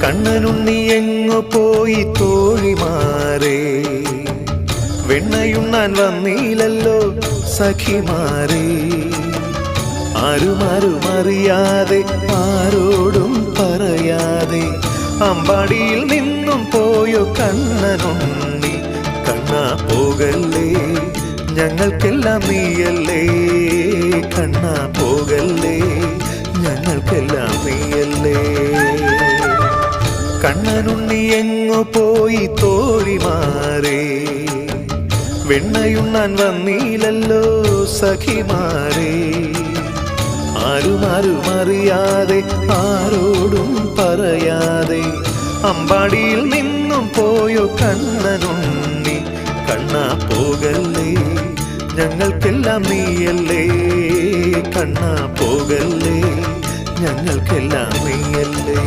കണ്ണനുണ്ണി എങ്ങു പോയി തോഴിമാരേ, വെണ്ണയുണ്ണാൻ വന്നീലല്ലോ സഖിമാരേ. ആരുമാരുമറിയാതെ ആരോടും പറയാതെ അമ്പാടിയിൽ നിന്നും പോയോ കണ്ണനുണ്ണി. കണ്ണാ പോകല്ലേ, ഞങ്ങൾക്കെല്ലാം നീയല്ലേ. കണ്ണാ പോകല്ലേ, ഞങ്ങൾക്കെല്ലാം നീയല്ലേ. കണ്ണനുണ്ണി എങ്ങു പോയി തോഴിമാരേ, വെണ്ണയുണ്ണാൻ വന്നീലല്ലോ സഖിമാരേ. ആരുമാരുമറിയാതെ ആരോടും പറയാതെ അമ്പാടിയിൽ നിന്നും പോയോ കണ്ണനുണ്ണി. കണ്ണാ പോകല്ലേ, ഞങ്ങൾക്കെല്ലാം നീയല്ലേ. കണ്ണാ പോകല്ലേ, ഞങ്ങൾക്കെല്ലാം നീയല്ലേ.